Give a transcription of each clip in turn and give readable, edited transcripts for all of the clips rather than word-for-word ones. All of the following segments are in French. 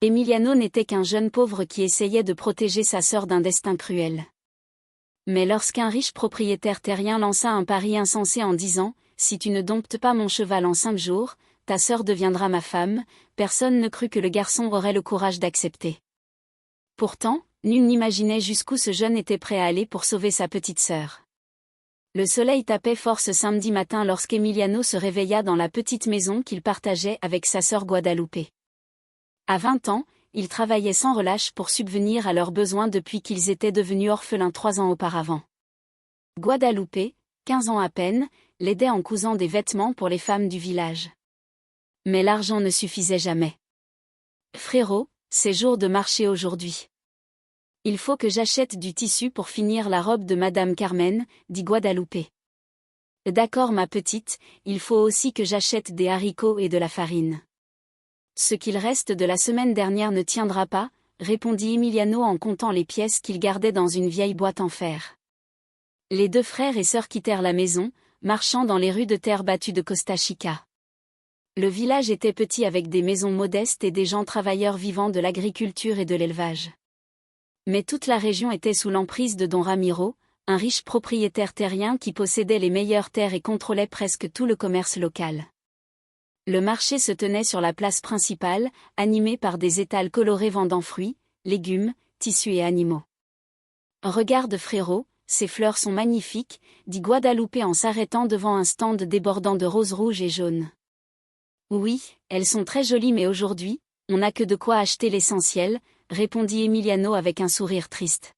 Emiliano n'était qu'un jeune pauvre qui essayait de protéger sa sœur d'un destin cruel. Mais lorsqu'un riche propriétaire terrien lança un pari insensé en disant « Si tu ne domptes pas mon cheval en 5 jours, ta sœur deviendra ma femme », personne ne crut que le garçon aurait le courage d'accepter. Pourtant, nul n'imaginait jusqu'où ce jeune était prêt à aller pour sauver sa petite sœur. Le soleil tapait fort ce samedi matin lorsqu'Emiliano se réveilla dans la petite maison qu'il partageait avec sa sœur Guadalupe. À 20 ans, il travaillait sans relâche pour subvenir à leurs besoins depuis qu'ils étaient devenus orphelins 3 ans auparavant. Guadalupe, 15 ans à peine, l'aidait en cousant des vêtements pour les femmes du village. Mais l'argent ne suffisait jamais. « Frérot, c'est jour de marché aujourd'hui. Il faut que j'achète du tissu pour finir la robe de Madame Carmen, dit Guadalupe. D'accord ma petite, il faut aussi que j'achète des haricots et de la farine. Ce qu'il reste de la semaine dernière ne tiendra pas, répondit Emiliano en comptant les pièces qu'il gardait dans une vieille boîte en fer. Les 2 frères et sœurs quittèrent la maison, marchant dans les rues de terre battue de Costa Chica. Le village était petit avec des maisons modestes et des gens travailleurs vivant de l'agriculture et de l'élevage. Mais toute la région était sous l'emprise de Don Ramiro, un riche propriétaire terrien qui possédait les meilleures terres et contrôlait presque tout le commerce local. Le marché se tenait sur la place principale, animé par des étals colorés vendant fruits, légumes, tissus et animaux. « Regarde frérot, ces fleurs sont magnifiques, dit Guadalupe en s'arrêtant devant un stand débordant de roses rouges et jaunes. Oui, elles sont très jolies mais aujourd'hui, on n'a que de quoi acheter l'essentiel, répondit Emiliano avec un sourire triste.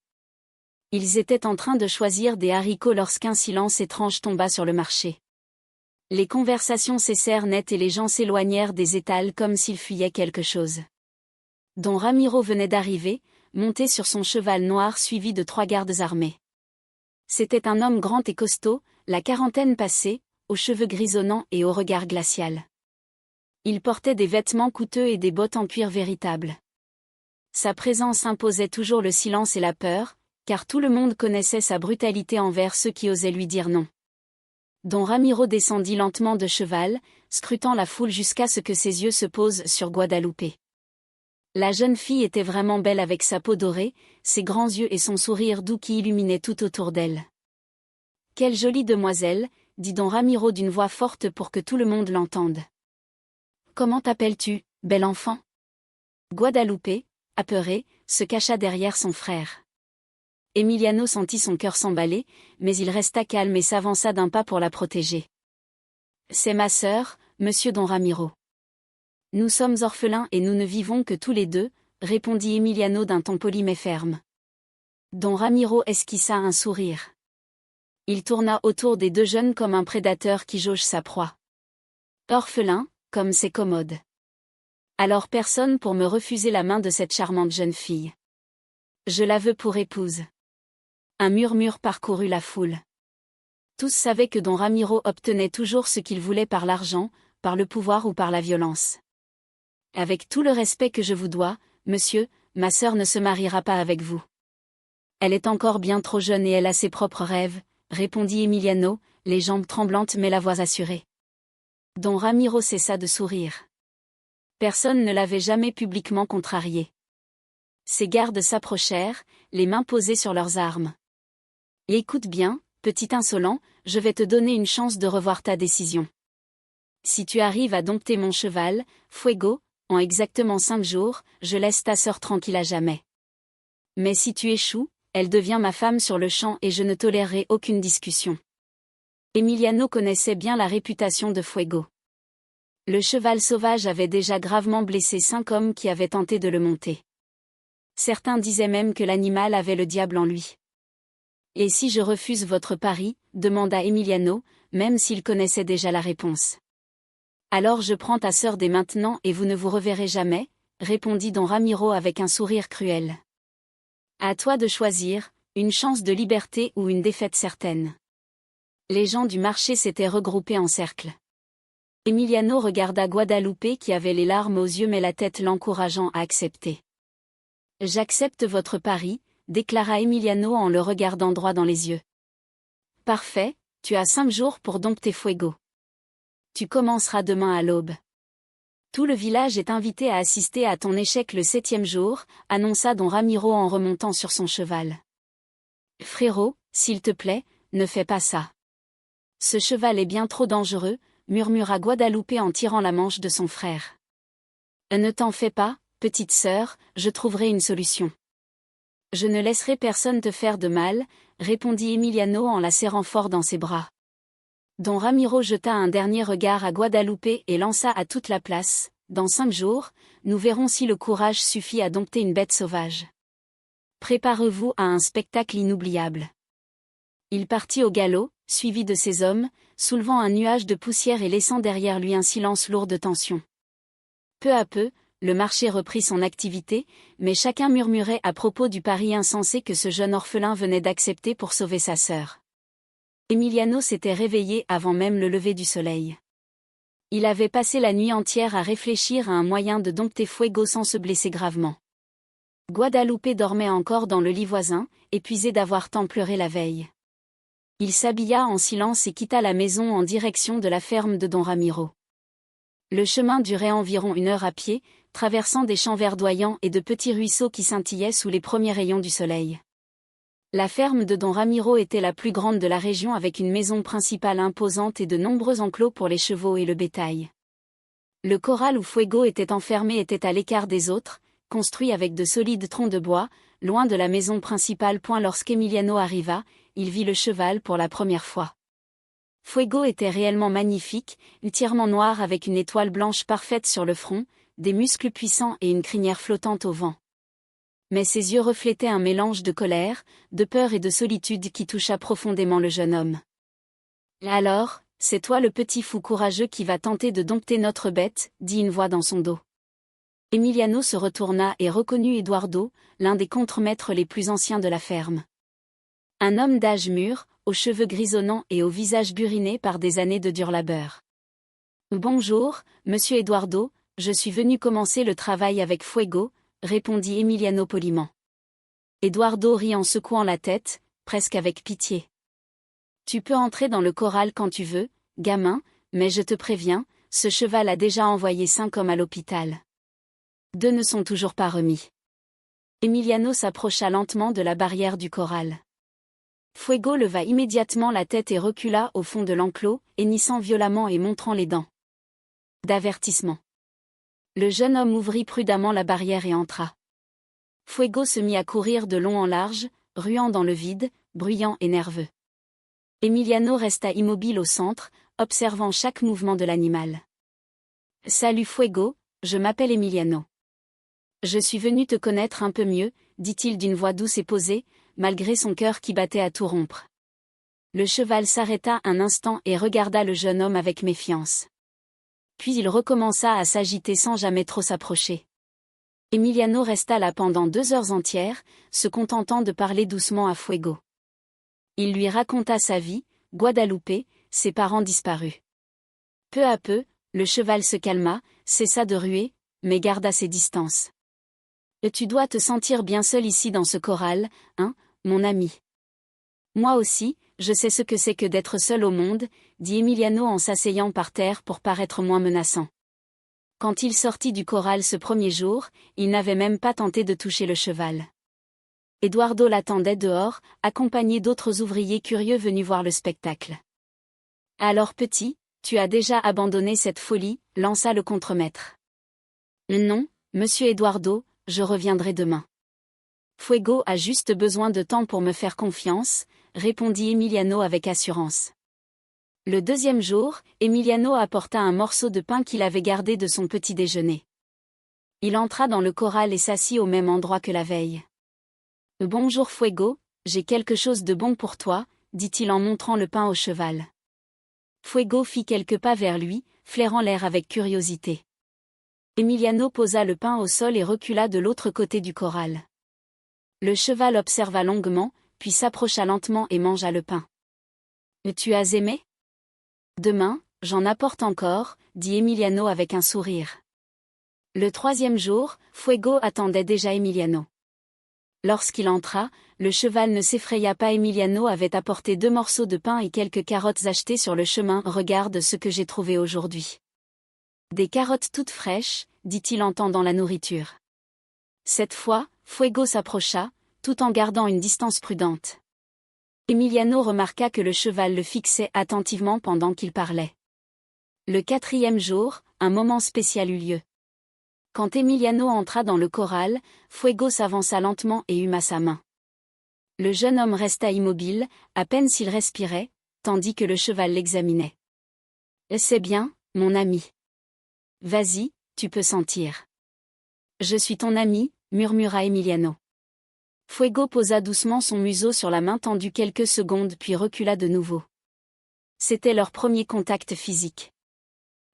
Ils étaient en train de choisir des haricots lorsqu'un silence étrange tomba sur le marché. Les conversations cessèrent net et les gens s'éloignèrent des étals comme s'ils fuyaient quelque chose. Don Ramiro venait d'arriver, monté sur son cheval noir suivi de 3 gardes armés. C'était un homme grand et costaud, la quarantaine passée, aux cheveux grisonnants et au regard glacial. Il portait des vêtements coûteux et des bottes en cuir véritable. Sa présence imposait toujours le silence et la peur, car tout le monde connaissait sa brutalité envers ceux qui osaient lui dire non. Don Ramiro descendit lentement de cheval, scrutant la foule jusqu'à ce que ses yeux se posent sur Guadalupe. La jeune fille était vraiment belle avec sa peau dorée, ses grands yeux et son sourire doux qui illuminait tout autour d'elle. « Quelle jolie demoiselle !» dit Don Ramiro d'une voix forte pour que tout le monde l'entende. « Comment t'appelles-tu, bel enfant ?» Guadalupe, apeurée, se cacha derrière son frère. Emiliano sentit son cœur s'emballer, mais il resta calme et s'avança d'un pas pour la protéger. « C'est ma sœur, monsieur Don Ramiro. »« Nous sommes orphelins et nous ne vivons que tous les 2, » répondit Emiliano d'un ton poli mais ferme. Don Ramiro esquissa un sourire. Il tourna autour des 2 jeunes comme un prédateur qui jauge sa proie. « Orphelin, comme c'est commode. Alors personne pour me refuser la main de cette charmante jeune fille. Je la veux pour épouse. » Un murmure parcourut la foule. Tous savaient que Don Ramiro obtenait toujours ce qu'il voulait par l'argent, par le pouvoir ou par la violence. « Avec tout le respect que je vous dois, monsieur, ma sœur ne se mariera pas avec vous. Elle est encore bien trop jeune et elle a ses propres rêves, » répondit Emiliano, les jambes tremblantes mais la voix assurée. Don Ramiro cessa de sourire. Personne ne l'avait jamais publiquement contrarié. Ses gardes s'approchèrent, les mains posées sur leurs armes. « Écoute bien, petit insolent, je vais te donner une chance de revoir ta décision. Si tu arrives à dompter mon cheval, Fuego, en exactement 5 jours, je laisse ta sœur tranquille à jamais. Mais si tu échoues, elle devient ma femme sur le champ et je ne tolérerai aucune discussion. » Emiliano connaissait bien la réputation de Fuego. Le cheval sauvage avait déjà gravement blessé 5 hommes qui avaient tenté de le monter. Certains disaient même que l'animal avait le diable en lui. « Et si je refuse votre pari ?» demanda Emiliano, même s'il connaissait déjà la réponse. « Alors je prends ta sœur dès maintenant et vous ne vous reverrez jamais ?» répondit Don Ramiro avec un sourire cruel. « À toi de choisir, une chance de liberté ou une défaite certaine. » Les gens du marché s'étaient regroupés en cercle. Emiliano regarda Guadalupe qui avait les larmes aux yeux mais la tête l'encourageant à accepter. « J'accepte votre pari, » déclara Emiliano en le regardant droit dans les yeux. « Parfait, tu as 5 jours pour dompter Fuego. Tu commenceras demain à l'aube. » Tout le village est invité à assister à ton échec le 7e jour, annonça don Ramiro en remontant sur son cheval. Frérot, s'il te plaît, ne fais pas ça. Ce cheval est bien trop dangereux, murmura Guadalupe en tirant la manche de son frère. Ne t'en fais pas, petite sœur, je trouverai une solution. Je ne laisserai personne te faire de mal, répondit Emiliano en la serrant fort dans ses bras. Don Ramiro jeta un dernier regard à Guadalupe et lança à toute la place. Dans 5 jours, nous verrons si le courage suffit à dompter une bête sauvage. Préparez-vous à un spectacle inoubliable. Il partit au galop, suivi de ses hommes, soulevant un nuage de poussière et laissant derrière lui un silence lourd de tension. Peu à peu, le marché reprit son activité, mais chacun murmurait à propos du pari insensé que ce jeune orphelin venait d'accepter pour sauver sa sœur. Emiliano s'était réveillé avant même le lever du soleil. Il avait passé la nuit entière à réfléchir à un moyen de dompter Fuego sans se blesser gravement. Guadalupe dormait encore dans le lit voisin, épuisé d'avoir tant pleuré la veille. Il s'habilla en silence et quitta la maison en direction de la ferme de don Ramiro. Le chemin durait environ 1 heure à pied, traversant des champs verdoyants et de petits ruisseaux qui scintillaient sous les premiers rayons du soleil. La ferme de don Ramiro était la plus grande de la région avec une maison principale imposante et de nombreux enclos pour les chevaux et le bétail. Le corral où Fuego était enfermé était à l'écart des autres, construit avec de solides troncs de bois, loin de la maison principale. Lorsqu'Emiliano arriva, il vit le cheval pour la première fois. Fuego était réellement magnifique, entièrement noir avec une étoile blanche parfaite sur le front, des muscles puissants et une crinière flottante au vent. Mais ses yeux reflétaient un mélange de colère, de peur et de solitude qui toucha profondément le jeune homme. « Alors, c'est toi le petit fou courageux qui va tenter de dompter notre bête, dit une voix dans son dos. Emiliano se retourna et reconnut Eduardo, l'un des contremaîtres les plus anciens de la ferme. Un homme d'âge mûr, aux cheveux grisonnants et au visage buriné par des années de dur labeur. « Bonjour, monsieur Eduardo, je suis venu commencer le travail avec Fuego, répondit Emiliano poliment. Eduardo rit en secouant la tête, presque avec pitié. Tu peux entrer dans le corral quand tu veux, gamin, mais je te préviens, ce cheval a déjà envoyé 5 hommes à l'hôpital. 2 ne sont toujours pas remis. Emiliano s'approcha lentement de la barrière du corral. Fuego leva immédiatement la tête et recula au fond de l'enclos, hennissant violemment et montrant les dents. D'avertissement. Le jeune homme ouvrit prudemment la barrière et entra. Fuego se mit à courir de long en large, ruant dans le vide, bruyant et nerveux. Emiliano resta immobile au centre, observant chaque mouvement de l'animal. « Salut Fuego, je m'appelle Emiliano. Je suis venu te connaître un peu mieux, dit-il d'une voix douce et posée, malgré son cœur qui battait à tout rompre. Le cheval s'arrêta un instant et regarda le jeune homme avec méfiance. Puis il recommença à s'agiter sans jamais trop s'approcher. Emiliano resta là pendant 2 heures entières, se contentant de parler doucement à Fuego. Il lui raconta sa vie, Guadalupe, ses parents disparus. Peu à peu, le cheval se calma, cessa de ruer, mais garda ses distances. « Tu dois te sentir bien seul ici dans ce corral, hein, mon ami. » « Moi aussi, je sais ce que c'est que d'être seul au monde, » dit Emiliano en s'asseyant par terre pour paraître moins menaçant. Quand il sortit du corral ce premier jour, il n'avait même pas tenté de toucher le cheval. Eduardo l'attendait dehors, accompagné d'autres ouvriers curieux venus voir le spectacle. « Alors petit, tu as déjà abandonné cette folie » lança le contremaître. « Non, monsieur Eduardo, je reviendrai demain. Fuego a juste besoin de temps pour me faire confiance, » répondit Emiliano avec assurance. Le 2e jour, Emiliano apporta un morceau de pain qu'il avait gardé de son petit déjeuner. Il entra dans le corral et s'assit au même endroit que la veille. « Bonjour Fuego, j'ai quelque chose de bon pour toi, » dit-il en montrant le pain au cheval. Fuego fit quelques pas vers lui, flairant l'air avec curiosité. Emiliano posa le pain au sol et recula de l'autre côté du corral. Le cheval observa longuement, puis s'approcha lentement et mangea le pain. « Tu as aimé ? » « Demain, j'en apporte encore, » dit Emiliano avec un sourire. Le 3e jour, Fuego attendait déjà Emiliano. Lorsqu'il entra, le cheval ne s'effraya pas. Emiliano avait apporté 2 morceaux de pain et quelques carottes achetées sur le chemin. « Regarde ce que j'ai trouvé aujourd'hui. » Des carottes toutes fraîches, dit-il en tendant la nourriture. Cette fois, Fuego s'approcha, tout en gardant une distance prudente. Emiliano remarqua que le cheval le fixait attentivement pendant qu'il parlait. Le 4e jour, un moment spécial eut lieu. Quand Emiliano entra dans le corral, Fuego s'avança lentement et huma sa main. Le jeune homme resta immobile, à peine s'il respirait, tandis que le cheval l'examinait. « C'est bien, mon ami. Vas-y, tu peux sentir. »« Je suis ton ami, » murmura Emiliano. Fuego posa doucement son museau sur la main tendue quelques secondes puis recula de nouveau. C'était leur premier contact physique.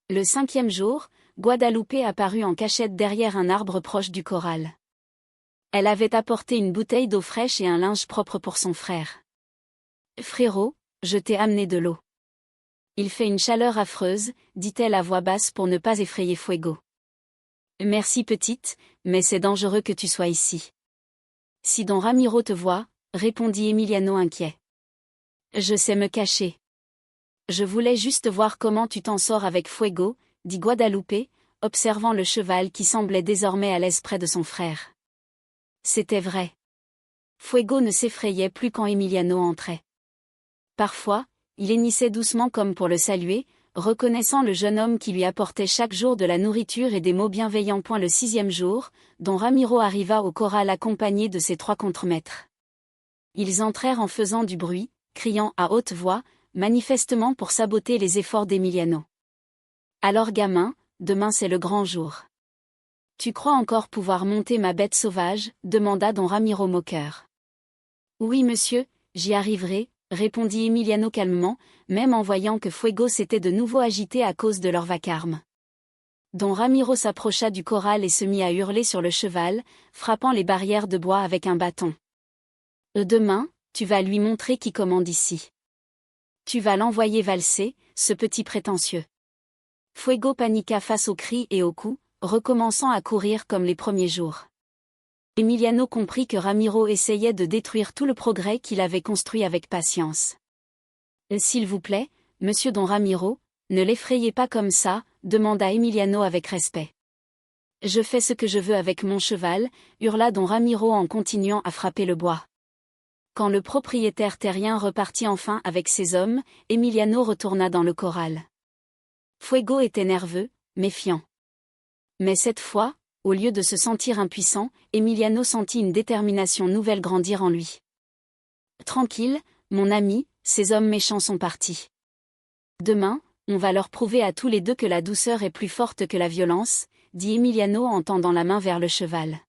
Le 5e jour, Guadalupe apparut en cachette derrière un arbre proche du corral. Elle avait apporté une bouteille d'eau fraîche et un linge propre pour son frère. « Frérot, je t'ai amené de l'eau. » « Il fait une chaleur affreuse, » dit-elle à voix basse pour ne pas effrayer Fuego. « Merci petite, mais c'est dangereux que tu sois ici. »« Si Don Ramiro te voit, » répondit Emiliano inquiet. « Je sais me cacher. »« Je voulais juste voir comment tu t'en sors avec Fuego, » dit Guadalupe, observant le cheval qui semblait désormais à l'aise près de son frère. C'était vrai. Fuego ne s'effrayait plus quand Emiliano entrait. Parfois, il hennissait doucement comme pour le saluer, reconnaissant le jeune homme qui lui apportait chaque jour de la nourriture et des mots bienveillants. Le 6e jour, Don Ramiro arriva au corral accompagné de ses 3 contremaîtres. Ils entrèrent en faisant du bruit, criant à haute voix, manifestement pour saboter les efforts d'Emiliano. « Alors gamin, demain c'est le grand jour. Tu crois encore pouvoir monter ma bête sauvage ?» demanda Don Ramiro moqueur. « Oui monsieur, j'y arriverai, » répondit Emiliano calmement, même en voyant que Fuego s'était de nouveau agité à cause de leur vacarme. Don Ramiro s'approcha du corral et se mit à hurler sur le cheval, frappant les barrières de bois avec un bâton. « Demain, tu vas lui montrer qui commande ici. Tu vas l'envoyer valser, ce petit prétentieux. » Fuego paniqua face aux cris et aux coups, recommençant à courir comme les premiers jours. Emiliano comprit que Ramiro essayait de détruire tout le progrès qu'il avait construit avec patience. « S'il vous plaît, monsieur Don Ramiro, ne l'effrayez pas comme ça, » demanda Emiliano avec respect. « Je fais ce que je veux avec mon cheval, » hurla Don Ramiro en continuant à frapper le bois. Quand le propriétaire terrien repartit enfin avec ses hommes, Emiliano retourna dans le corral. Fuego était nerveux, méfiant. Mais cette fois, au lieu de se sentir impuissant, Emiliano sentit une détermination nouvelle grandir en lui. « Tranquille, mon ami, ces hommes méchants sont partis. Demain, on va leur prouver à tous les deux que la douceur est plus forte que la violence, » dit Emiliano en tendant la main vers le cheval.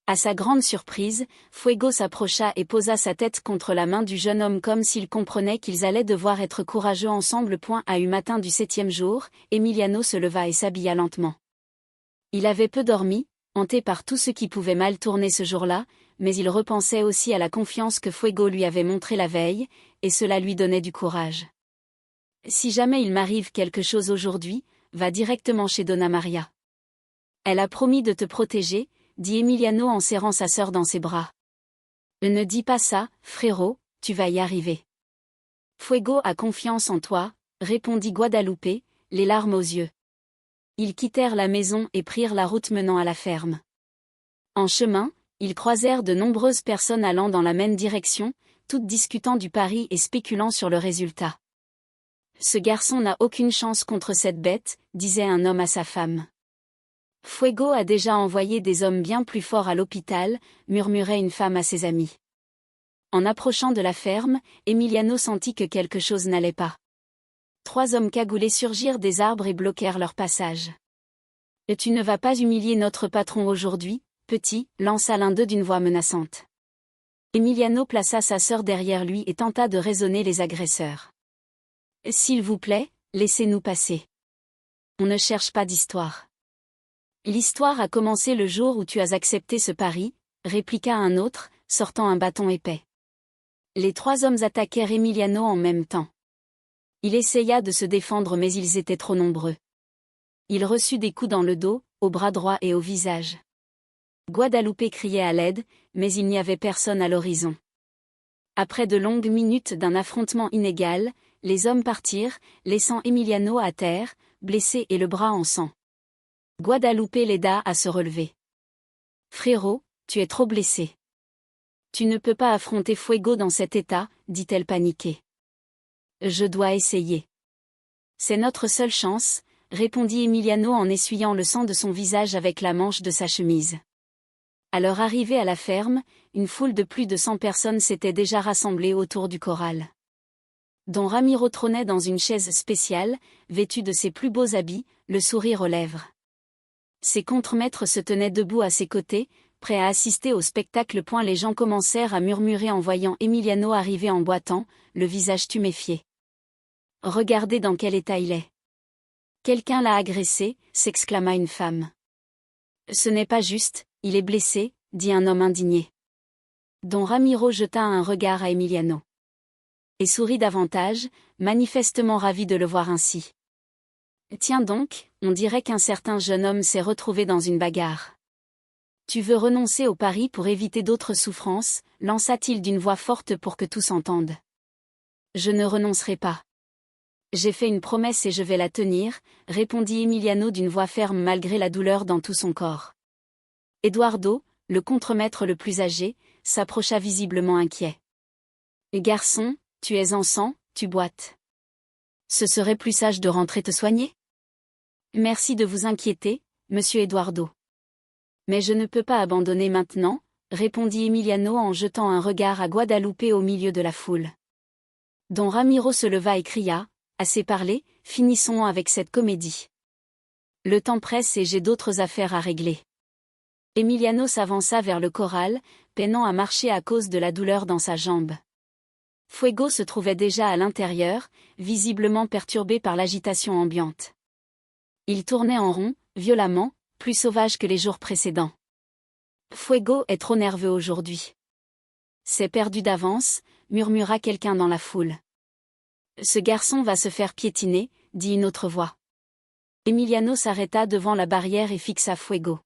À sa grande surprise, Fuego s'approcha et posa sa tête contre la main du jeune homme comme s'il comprenait qu'ils allaient devoir être courageux ensemble. À une matin du 7e jour, Emiliano se leva et s'habilla lentement. Il avait peu dormi, hanté par tout ce qui pouvait mal tourner ce jour-là, mais il repensait aussi à la confiance que Fuego lui avait montrée la veille, et cela lui donnait du courage. « Si jamais il m'arrive quelque chose aujourd'hui, va directement chez Donna Maria. Elle a promis de te protéger, » dit Emiliano en serrant sa sœur dans ses bras. « Ne dis pas ça, frérot, tu vas y arriver. »« Fuego a confiance en toi, » répondit Guadalupe, les larmes aux yeux. Ils quittèrent la maison et prirent la route menant à la ferme. En chemin, ils croisèrent de nombreuses personnes allant dans la même direction, toutes discutant du pari et spéculant sur le résultat. « Ce garçon n'a aucune chance contre cette bête, » disait un homme à sa femme. « Fuego a déjà envoyé des hommes bien plus forts à l'hôpital, » murmurait une femme à ses amis. En approchant de la ferme, Emiliano sentit que quelque chose n'allait pas. 3 hommes cagoulés surgirent des arbres et bloquèrent leur passage. « Et tu ne vas pas humilier notre patron aujourd'hui, petit » lança l'un d'eux d'une voix menaçante. Emiliano plaça sa sœur derrière lui et tenta de raisonner les agresseurs. « S'il vous plaît, laissez-nous passer. On ne cherche pas d'histoire. »« L'histoire a commencé le jour où tu as accepté ce pari, » répliqua un autre, sortant un bâton épais. Les 3 hommes attaquèrent Emiliano en même temps. Il essaya de se défendre mais ils étaient trop nombreux. Il reçut des coups dans le dos, au bras droit et au visage. Guadalupe criait à l'aide, mais il n'y avait personne à l'horizon. Après de longues minutes d'un affrontement inégal, les hommes partirent, laissant Emiliano à terre, blessé et le bras en sang. Guadalupe l'aida à se relever. Frérot, tu es trop blessé. Tu ne peux pas affronter Fuego dans cet état, dit-elle paniquée. Je dois essayer. C'est notre seule chance, répondit Emiliano en essuyant le sang de son visage avec la manche de sa chemise. À leur arrivée à la ferme, une foule de plus de 100 personnes s'était déjà rassemblée autour du corral. Don Ramiro trônait dans une chaise spéciale, vêtu de ses plus beaux habits, le sourire aux lèvres. Ses contremaîtres se tenaient debout à ses côtés, prêts à assister au spectacle. Les gens commencèrent à murmurer en voyant Emiliano arriver en boitant, le visage tuméfié. Regardez dans quel état il est. Quelqu'un l'a agressé, s'exclama une femme. Ce n'est pas juste, il est blessé, dit un homme indigné. Don Ramiro jeta un regard à Emiliano. Et sourit davantage, manifestement ravi de le voir ainsi. Tiens donc, on dirait qu'un certain jeune homme s'est retrouvé dans une bagarre. Tu veux renoncer au pari pour éviter d'autres souffrances, lança-t-il d'une voix forte pour que tous entendent. Je ne renoncerai pas. J'ai fait une promesse et je vais la tenir, répondit Emiliano d'une voix ferme malgré la douleur dans tout son corps. Eduardo, le contremaître le plus âgé, s'approcha visiblement inquiet. Garçon, tu es en sang, tu boites. Ce serait plus sage de rentrer te soigner? Merci de vous inquiéter, monsieur Eduardo. Mais je ne peux pas abandonner maintenant, répondit Emiliano en jetant un regard à Guadalupe au milieu de la foule. Don Ramiro se leva et cria, assez parlé, finissons avec cette comédie. Le temps presse et j'ai d'autres affaires à régler. Emiliano s'avança vers le corral, peinant à marcher à cause de la douleur dans sa jambe. Fuego se trouvait déjà à l'intérieur, visiblement perturbé par l'agitation ambiante. Il tournait en rond, violemment, plus sauvage que les jours précédents. Fuego est trop nerveux aujourd'hui. C'est perdu d'avance, murmura quelqu'un dans la foule. Ce garçon va se faire piétiner, dit une autre voix. Emiliano s'arrêta devant la barrière et fixa Fuego.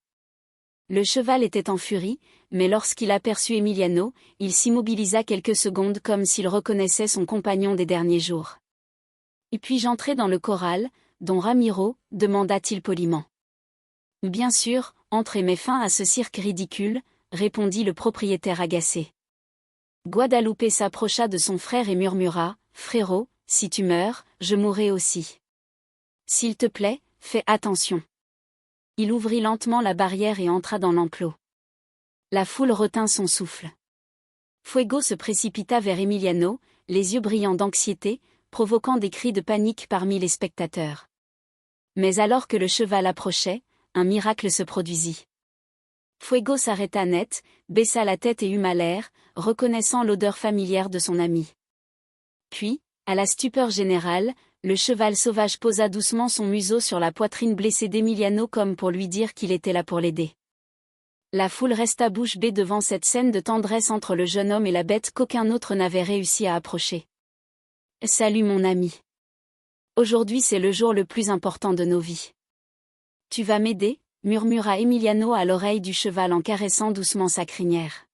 Le cheval était en furie, mais lorsqu'il aperçut Emiliano, il s'immobilisa quelques secondes comme s'il reconnaissait son compagnon des derniers jours. « Puis-je entrer dans le corral, Don Ramiro ?» demanda-t-il poliment. « Bien sûr, entre et mets fin à ce cirque ridicule », répondit le propriétaire agacé. Guadalupe s'approcha de son frère et murmura, « Frérot, si tu meurs, je mourrai aussi. S'il te plaît, fais attention. » Il ouvrit lentement la barrière et entra dans l'enclos. La foule retint son souffle. Fuego se précipita vers Emiliano, les yeux brillants d'anxiété, provoquant des cris de panique parmi les spectateurs. Mais alors que le cheval approchait, un miracle se produisit. Fuego s'arrêta net, baissa la tête et huma l'air, reconnaissant l'odeur familière de son ami. Puis, à la stupeur générale, le cheval sauvage posa doucement son museau sur la poitrine blessée d'Emiliano comme pour lui dire qu'il était là pour l'aider. La foule resta bouche bée devant cette scène de tendresse entre le jeune homme et la bête qu'aucun autre n'avait réussi à approcher. « Salut mon ami. Aujourd'hui c'est le jour le plus important de nos vies. Tu vas m'aider ?» murmura Emiliano à l'oreille du cheval en caressant doucement sa crinière.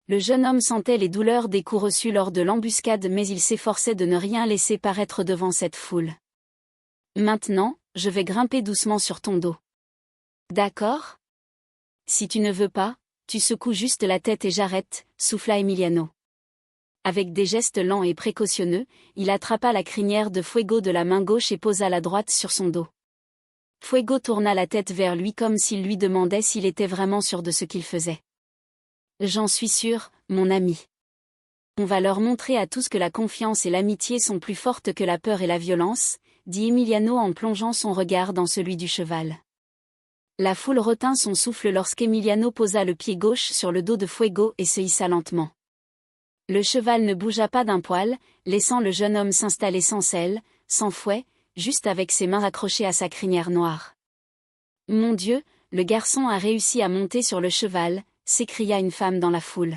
Le jeune homme sentait les douleurs des coups reçus lors de l'embuscade mais il s'efforçait de ne rien laisser paraître devant cette foule. « Maintenant, je vais grimper doucement sur ton dos. »« D'accord ? Si tu ne veux pas, tu secoues juste la tête et j'arrête, » souffla Emiliano. Avec des gestes lents et précautionneux, il attrapa la crinière de Fuego de la main gauche et posa la droite sur son dos. Fuego tourna la tête vers lui comme s'il lui demandait s'il était vraiment sûr de ce qu'il faisait. « J'en suis sûr, mon ami. On va leur montrer à tous que la confiance et l'amitié sont plus fortes que la peur et la violence, » dit Emiliano en plongeant son regard dans celui du cheval. La foule retint son souffle lorsqu'Emiliano posa le pied gauche sur le dos de Fuego et se hissa lentement. Le cheval ne bougea pas d'un poil, laissant le jeune homme s'installer sans selle, sans fouet, juste avec ses mains accrochées à sa crinière noire. « Mon Dieu, le garçon a réussi à monter sur le cheval !» s'écria une femme dans la foule.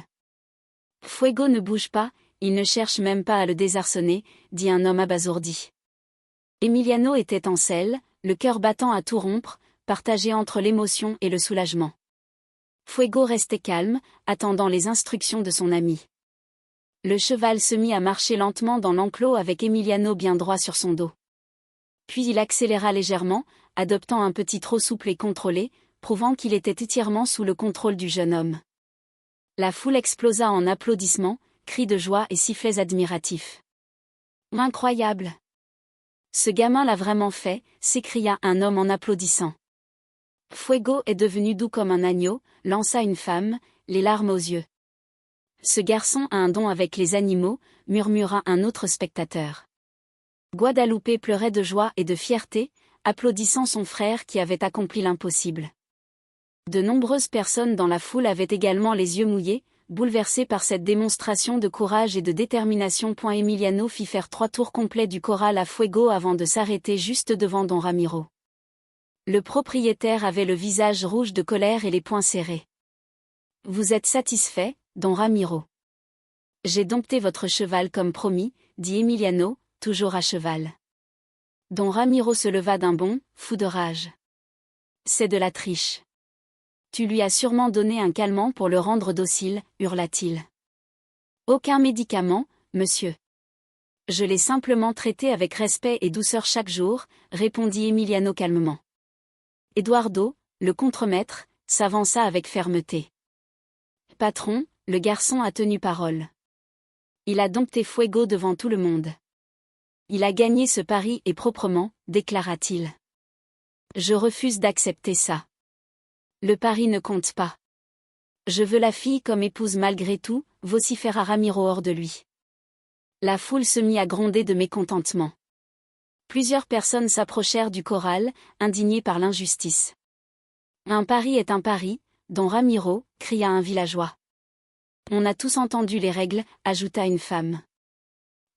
« Fuego ne bouge pas, il ne cherche même pas à le désarçonner », dit un homme abasourdi. Emiliano était en selle, le cœur battant à tout rompre, partagé entre l'émotion et le soulagement. Fuego restait calme, attendant les instructions de son ami. Le cheval se mit à marcher lentement dans l'enclos avec Emiliano bien droit sur son dos. Puis il accéléra légèrement, adoptant un petit trot souple et contrôlé, prouvant qu'il était entièrement sous le contrôle du jeune homme. La foule explosa en applaudissements, cris de joie et sifflets admiratifs. Incroyable! Ce gamin l'a vraiment fait, s'écria un homme en applaudissant. Fuego est devenu doux comme un agneau, lança une femme, les larmes aux yeux. Ce garçon a un don avec les animaux, murmura un autre spectateur. Guadalupe pleurait de joie et de fierté, applaudissant son frère qui avait accompli l'impossible. De nombreuses personnes dans la foule avaient également les yeux mouillés, bouleversées par cette démonstration de courage et de détermination. Emiliano fit faire 3 tours complets du corral à Fuego avant de s'arrêter juste devant Don Ramiro. Le propriétaire avait le visage rouge de colère et les poings serrés. « Vous êtes satisfait, Don Ramiro? J'ai dompté votre cheval comme promis, dit Emiliano, toujours à cheval. Don Ramiro se leva d'un bond, fou de rage. C'est de la triche. Tu lui as sûrement donné un calmant pour le rendre docile, hurla-t-il. Aucun médicament, monsieur. Je l'ai simplement traité avec respect et douceur chaque jour, répondit Emiliano calmement. Eduardo, le contremaître, s'avança avec fermeté. Patron, le garçon a tenu parole. Il a dompté Fuego devant tout le monde. Il a gagné ce pari et proprement, déclara-t-il. Je refuse d'accepter ça. Le pari ne compte pas. Je veux la fille comme épouse malgré tout, vociféra Ramiro hors de lui. La foule se mit à gronder de mécontentement. Plusieurs personnes s'approchèrent du corral, indignées par l'injustice. Un pari est un pari, Don Ramiro, cria un villageois. On a tous entendu les règles, ajouta une femme.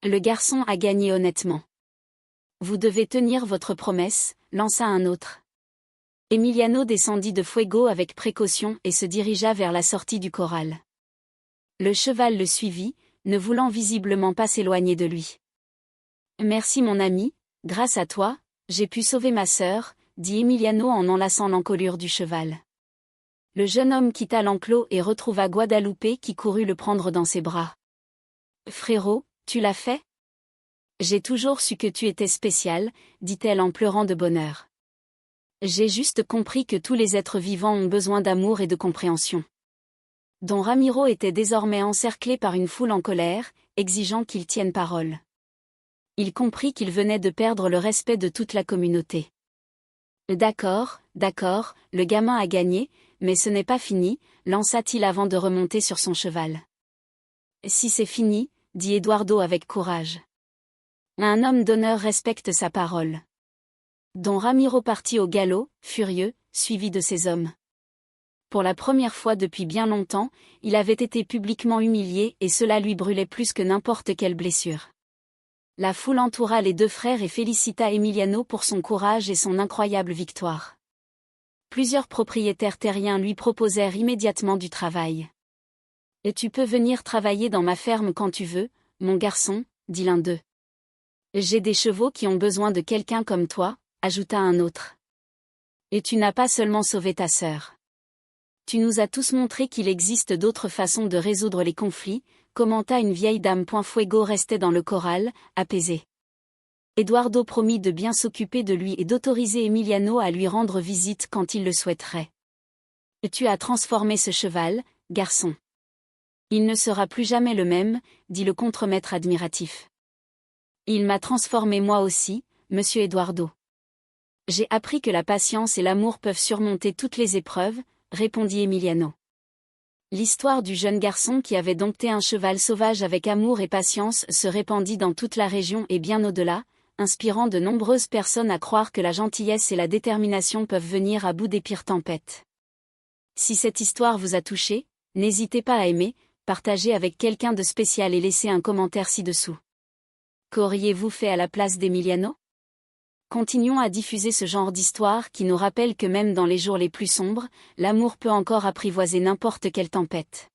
Le garçon a gagné honnêtement. Vous devez tenir votre promesse, lança un autre. Emiliano descendit de Fuego avec précaution et se dirigea vers la sortie du corral. Le cheval le suivit, ne voulant visiblement pas s'éloigner de lui. Merci mon ami, grâce à toi, j'ai pu sauver ma sœur, dit Emiliano en enlaçant l'encolure du cheval. Le jeune homme quitta l'enclos et retrouva Guadalupe qui courut le prendre dans ses bras. Frérot, tu l'as fait? J'ai toujours su que tu étais spécial, dit-elle en pleurant de bonheur. J'ai juste compris que tous les êtres vivants ont besoin d'amour et de compréhension. Don Ramiro était désormais encerclé par une foule en colère, exigeant qu'il tienne parole. Il comprit qu'il venait de perdre le respect de toute la communauté. D'accord, le gamin a gagné, mais ce n'est pas fini, lança-t-il avant de remonter sur son cheval. Si c'est fini, dit Eduardo avec courage. Un homme d'honneur respecte sa parole. Don Ramiro partit au galop, furieux, suivi de ses hommes. Pour la première fois depuis bien longtemps, il avait été publiquement humilié et cela lui brûlait plus que n'importe quelle blessure. La foule entoura les 2 frères et félicita Emiliano pour son courage et son incroyable victoire. Plusieurs propriétaires terriens lui proposèrent immédiatement du travail. « Et tu peux venir travailler dans ma ferme quand tu veux, mon garçon, dit l'un d'eux. J'ai des chevaux qui ont besoin de quelqu'un comme toi, ajouta un autre. Et tu n'as pas seulement sauvé ta sœur. Tu nous as tous montré qu'il existe d'autres façons de résoudre les conflits, commenta une vieille dame. Fuego restait dans le corral, apaisé. Eduardo promit de bien s'occuper de lui et d'autoriser Emiliano à lui rendre visite quand il le souhaiterait. Tu as transformé ce cheval, garçon. Il ne sera plus jamais le même, dit le contremaître admiratif. Il m'a transformé moi aussi, monsieur Eduardo. J'ai appris que la patience et l'amour peuvent surmonter toutes les épreuves, répondit Emiliano. L'histoire du jeune garçon qui avait dompté un cheval sauvage avec amour et patience se répandit dans toute la région et bien au-delà, inspirant de nombreuses personnes à croire que la gentillesse et la détermination peuvent venir à bout des pires tempêtes. Si cette histoire vous a touché, n'hésitez pas à aimer, partager avec quelqu'un de spécial et laisser un commentaire ci-dessous. Qu'auriez-vous fait à la place d'Emiliano? Continuons à diffuser ce genre d'histoire qui nous rappelle que même dans les jours les plus sombres, l'amour peut encore apprivoiser n'importe quelle tempête.